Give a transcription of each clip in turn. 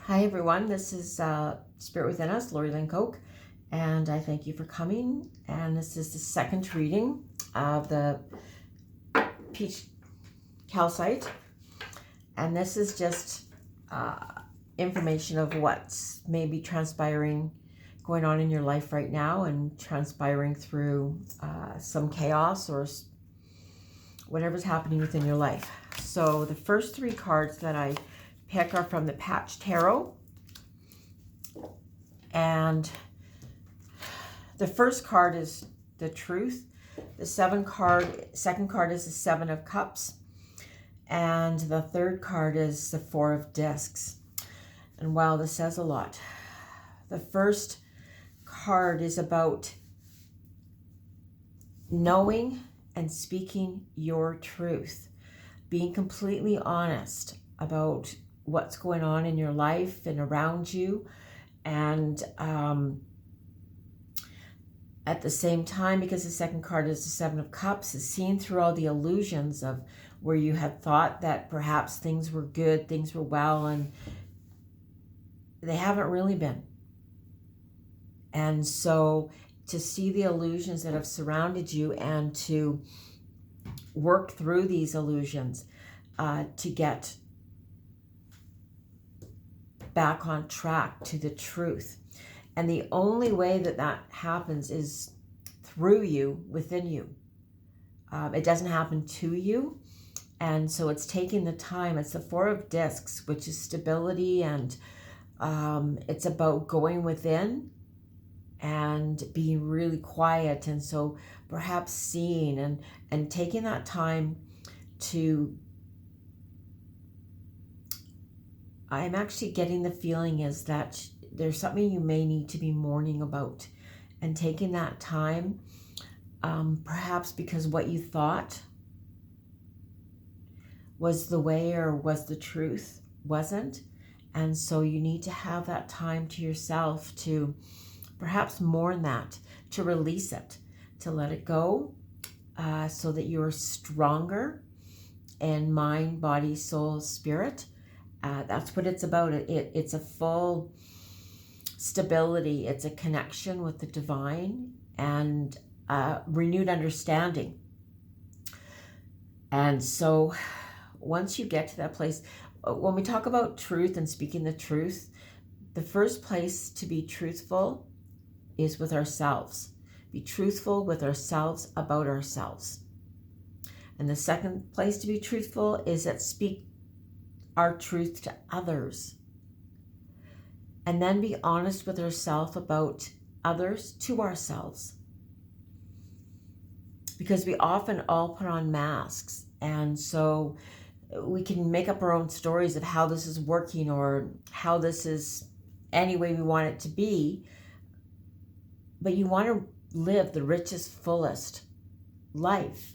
Hi everyone, this is Spirit Within Us, Lori-Lynn Coke, and I thank you for coming. And this is the second reading of the Peach Calcite, and this is just information of what's maybe transpiring, going on in your life right now, and transpiring through some chaos or whatever's happening within your life. So the first three cards that I pick are from the Patch Tarot. And the first card is the Truth. The second card is the Seven of Cups. And the third card is the Four of Discs. And wow, this says a lot. The first card is about knowing and speaking your truth. Being completely honest about what's going on in your life and around you, and at the same time, because the second card is the Seven of Cups, is seeing through all the illusions of where you had thought that perhaps things were good, things were well, and they haven't really been. And so to see the illusions that have surrounded you and to work through these illusions to get back on track to the truth. And the only way that that happens is through you, within you. It doesn't happen to you. And so it's taking the time. It's the Four of Discs, which is stability, and it's about going within and being really quiet. And so perhaps seeing and taking that time to, I'm actually getting the feeling is that there's something you may need to be mourning about, and taking that time, perhaps because what you thought was the way or was the truth wasn't. And so you need to have that time to yourself to perhaps mourn that, to release it, to let it go, so that you're stronger in mind, body, soul, spirit. That's what it's about. It's a full stability. It's a connection with the divine and renewed understanding. And so once you get to that place, when we talk about truth and speaking the truth, the first place to be truthful is with ourselves. Be truthful with ourselves about ourselves. And the second place to be truthful is that speak our truth to others. And then be honest with ourselves about others to ourselves. Because we often all put on masks. And so we can make up our own stories of how this is working or how this is any way we want it to be. But you want to live the richest, fullest life.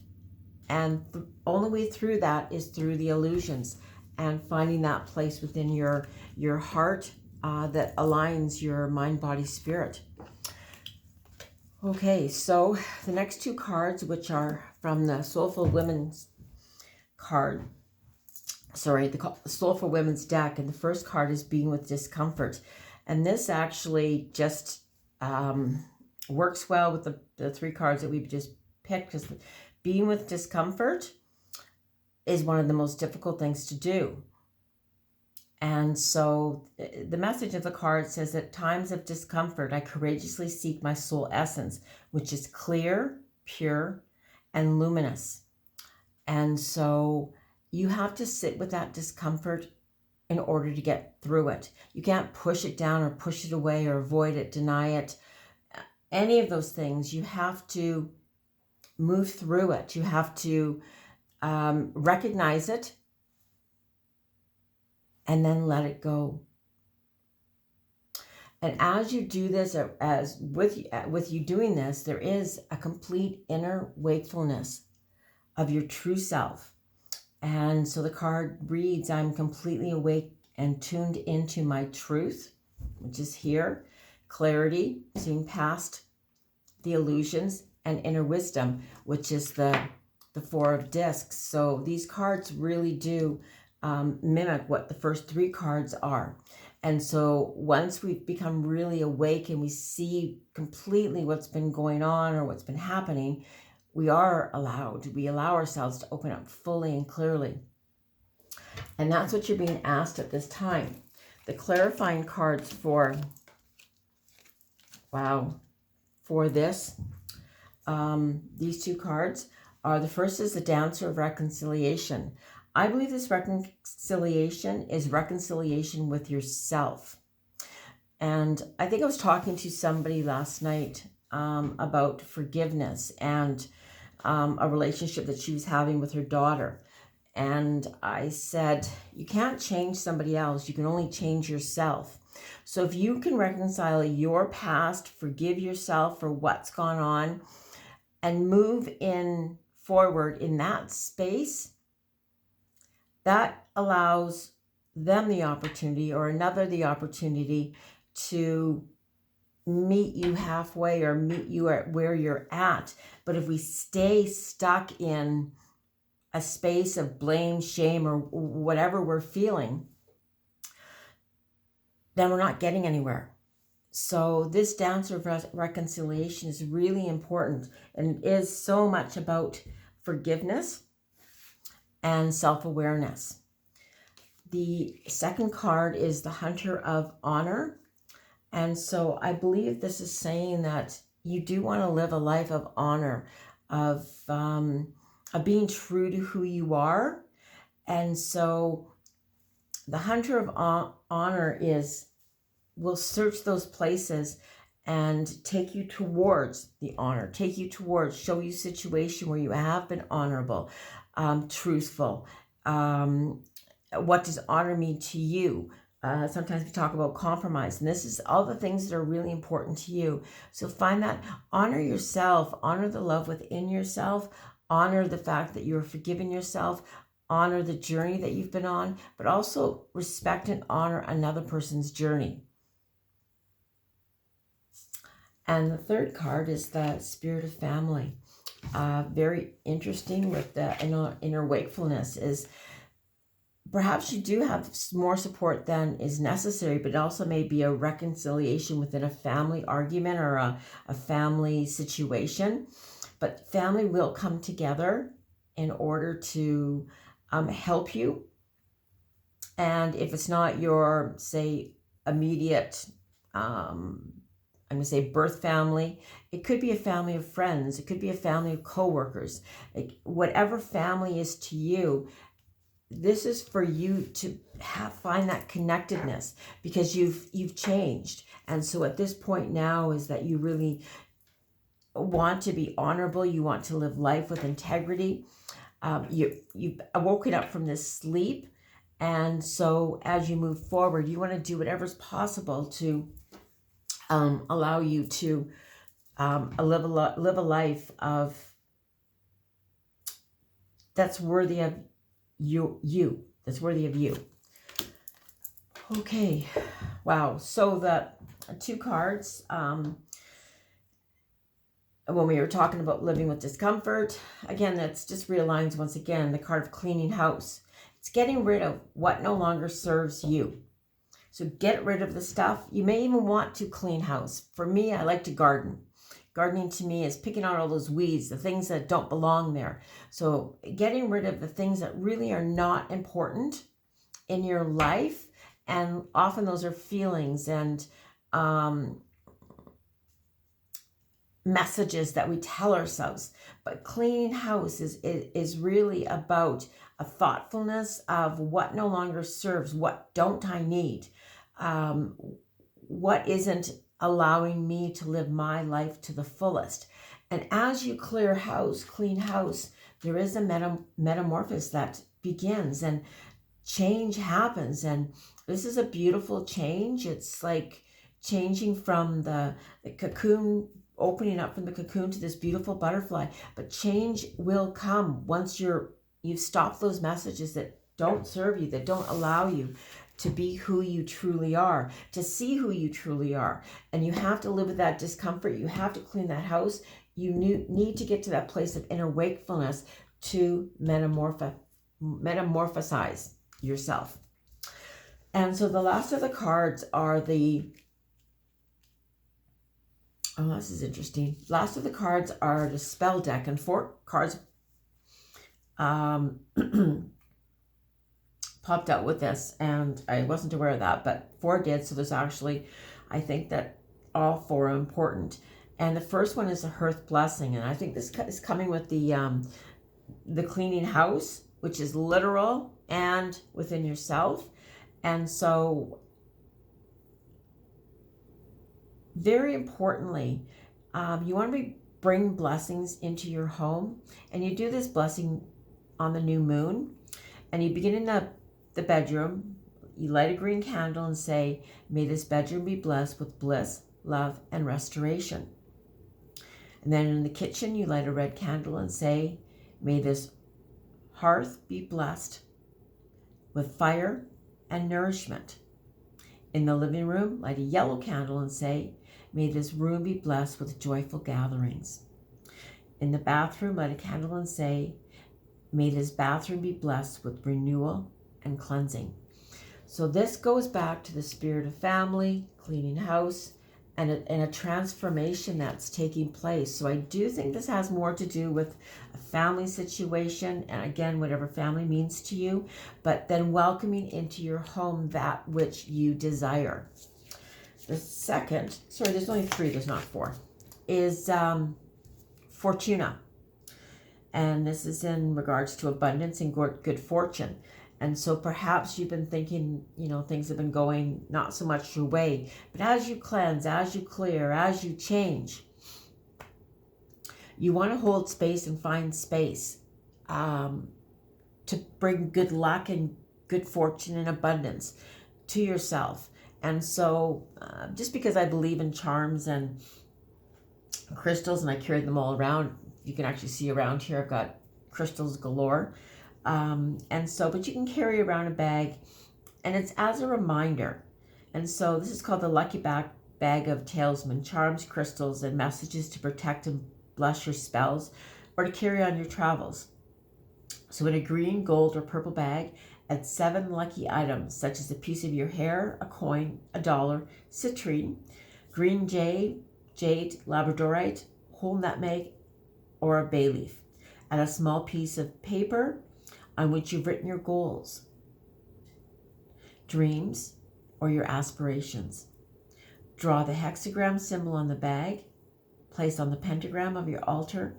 And the only way through that is through the illusions and finding that place within your heart that aligns your mind, body, spirit. Okay, so the next two cards, which are from the Soulful Women's card, the Soulful Women's deck, and the first card is Being with Discomfort. And this actually just works well with the three cards that we've just picked, because being with discomfort is one of the most difficult things to do. And so the message of the card says, at times of discomfort, I courageously seek my soul essence, which is clear, pure, and luminous. And so you have to sit with that discomfort in order to get through it. You can't push it down or push it away or avoid it, deny it, any of those things. You have to move through it. You have to recognize it and then let it go. And as you do this, as with you doing this, there is a complete inner wakefulness of your true self. And so the card reads, I'm completely awake and tuned into my truth, which is here, clarity, seeing past the illusions, and inner wisdom, which is the Four of Discs. So these cards really do mimic what the first 3 cards are. And so once we've become really awake and we see completely what's been going on or what's been happening, we allow ourselves to open up fully and clearly. And that's what you're being asked at this time. The clarifying cards for this, these 2 cards are, the first is the Dancer of Reconciliation. I believe this reconciliation is reconciliation with yourself. And I think I was talking to somebody last night about forgiveness and a relationship that she was having with her daughter. And I said, you can't change somebody else. You can only change yourself. So if you can reconcile your past, forgive yourself for what's gone on, and move in forward in that space, that allows them the opportunity, or another the opportunity, to meet you halfway or meet you at where you're at. But if we stay stuck in a space of blame, shame, or whatever we're feeling, then we're not getting anywhere. So this Dancer of Reconciliation is really important, and is so much about forgiveness and self-awareness. The second card is the Hunter of Honor. And so I believe this is saying that you do want to live a life of honor, of being true to who you are. And so the Hunter of Honor will search those places and take you towards the honor, show you a situation where you have been honorable, truthful. What does honor mean to you? Sometimes we talk about compromise, and this is all the things that are really important to you. So find that, honor yourself, honor the love within yourself, honor the fact that you're forgiving yourself, honor the journey that you've been on, but also respect and honor another person's journey. And the third card is the Spirit of Family. Very interesting with the inner wakefulness is, perhaps you do have more support than is necessary, but it also may be a reconciliation within a family argument or a family situation. But family will come together in order to help you. And if it's not your, say, immediate, I'm going to say birth family, it could be a family of friends. It could be a family of coworkers. Like, whatever family is to you, this is for you to find that connectedness, because you've changed. And so at this point now is that you really want to be honorable. You want to live life with integrity. You've woken up from this sleep. And so as you move forward, you want to do whatever's possible to allow you to live a life of that's worthy of you. That's worthy of you. Okay. Wow. So the 2 cards, when we were talking about living with discomfort, again, that's just realigns once again the card of cleaning house. It's getting rid of what no longer serves you. So get rid of the stuff. You may even want to clean house. For me, I like to garden. Gardening to me is picking out all those weeds, the things that don't belong there. So getting rid of the things that really are not important in your life. And often those are feelings and messages that we tell ourselves. But cleaning house is really about a thoughtfulness of what no longer serves, what don't I need, what isn't allowing me to live my life to the fullest. And as you clean house, there is a metamorphosis that begins and change happens. And this is a beautiful change. It's like changing from the cocoon, opening up from the cocoon to this beautiful butterfly. But change will come once you've stopped those messages that don't serve you, that don't allow you to be who you truly are, to see who you truly are. And you have to live with that discomfort. You have to clean that house. You need to get to that place of inner wakefulness to metamorphosize. yourself. And so the last of the cards are the, oh, this is interesting. Last of the cards are the spell deck, and 4 cards popped out with this, and I wasn't aware of that, but 4 did. So there's actually, I think that all 4 are important. And the first one is a hearth blessing, and I think this is coming with the cleaning house, which is literal and within yourself. And so very importantly, you want to bring blessings into your home, and you do this blessing on the new moon, and you begin in the bedroom. You light a green candle and say, may this bedroom be blessed with bliss, love, and restoration. And then in the kitchen, you light a red candle and say, may this hearth be blessed with fire and nourishment. In the living room, light a yellow candle and say, may this room be blessed with joyful gatherings. In the bathroom, light a candle and say, may this bathroom be blessed with renewal and cleansing. So this goes back to the spirit of family, cleaning house, and a transformation that's taking place. So I do think this has more to do with a family situation, and again, whatever family means to you, but then welcoming into your home that which you desire. The second, sorry, there's only 3, there's not 4, is Fortuna. And this is in regards to abundance and good fortune. And so perhaps you've been thinking, things have been going not so much your way. But as you cleanse, as you clear, as you change, you want to hold space and find space to bring good luck and good fortune and abundance to yourself. And so just because I believe in charms and crystals, and I carry them all around, you can actually see around here, I've got crystals galore. And so, but you can carry around a bag, and it's as a reminder. And so this is called the Lucky Bag of Talisman, charms, crystals, and messages to protect and bless your spells or to carry on your travels. So in a green, gold, or purple bag, add 7 lucky items, such as a piece of your hair, a coin, $1, citrine, green jade, labradorite, whole nutmeg, or a bay leaf. Add a small piece of paper on which you've written your goals, dreams, or your aspirations. Draw the hexagram symbol on the bag, place on the pentagram of your altar,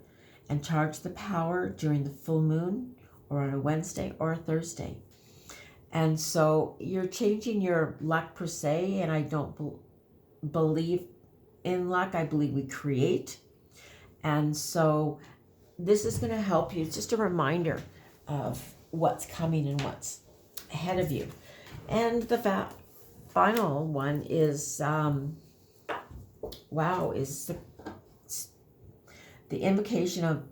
and charge the power during the full moon or on a Wednesday or a Thursday. And so you're changing your luck per se, and I don't believe in luck. I believe we create. And so this is going to help you. It's just a reminder of what's coming and what's ahead of you. And the final one is, is the invocation of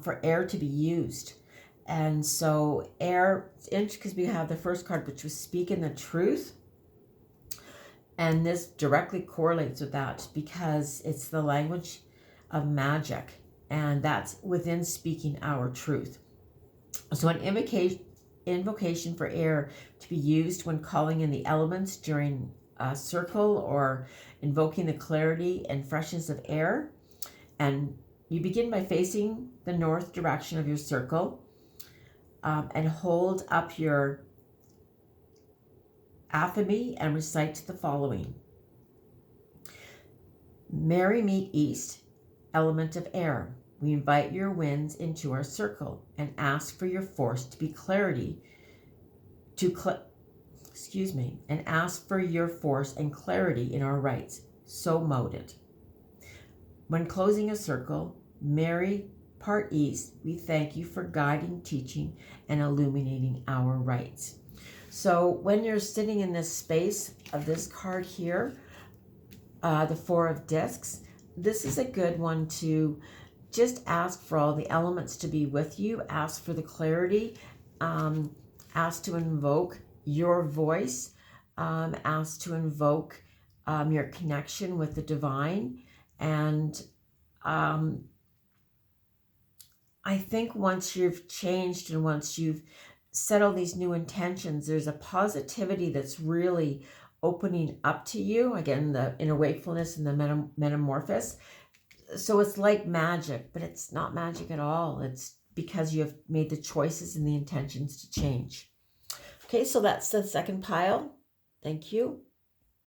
for air to be used. And so air, because we have the first card, which was speaking the truth. And this directly correlates with that because it's the language of magic. And that's within speaking our truth. So an invocation for air to be used when calling in the elements during a circle or invoking the clarity and freshness of air. And you begin by facing the north direction of your circle and hold up your aphamy and recite the following. Merry meet east, element of air. We invite your winds into our circle and ask for your force to be clarity and ask for your force and clarity in our rights. So moted. When closing a circle, Mary part east, we thank you for guiding, teaching, and illuminating our rights. So when you're sitting in this space of this card here, the 4 of discs, this is a good one to just ask for all the elements to be with you, ask for the clarity, ask to invoke your voice, ask to invoke your connection with the divine. And I think once you've changed and once you've set all these new intentions, there's a positivity that's really opening up to you. Again, the inner wakefulness and the metamorphosis. So it's like magic, but it's not magic at all. It's because you have made the choices and the intentions to change. Okay, so that's the second pile. Thank you.